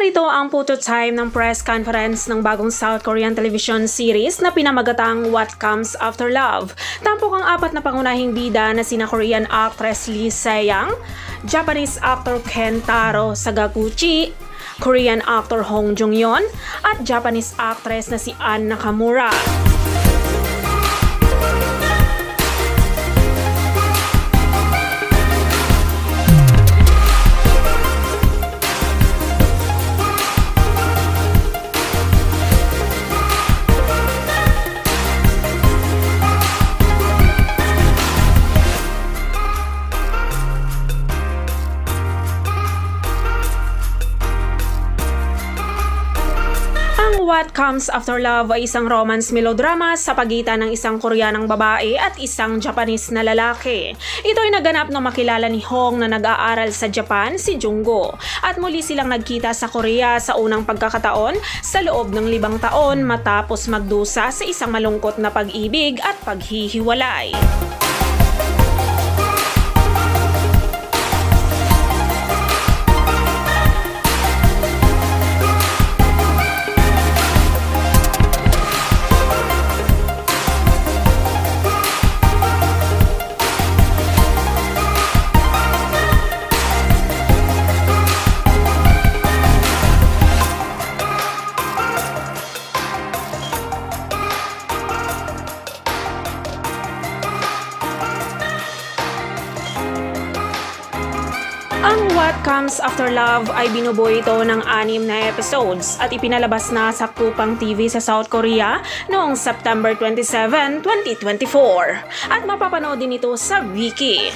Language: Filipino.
Narito ang photo time ng press conference ng bagong South Korean television series na pinamagatang What Comes After Love. Tampok ang apat na pangunahing bida na sina Korean actress Lee Se-young, Japanese actor Kentaro Sakaguchi, Korean actor Hong Jung-yeon, at Japanese actress na si Ann Nakamura. What Comes After Love ay isang romance melodrama sa pagitan ng isang Koreanang babae at isang Japanese na lalaki. Ito ay naganap nang makilala ni Hong na nag-aaral sa Japan, si Junggo, at muli silang nagkita sa Korea sa unang pagkakataon sa loob ng 5 taon matapos magdusa sa isang malungkot na pag-ibig at paghihiwalay. Ang What Comes After Love ay binubuo ito ng 6 na episodes at ipinalabas na sa Kupang TV sa South Korea noong September 27, 2024. At mapapanood din ito sa Viki.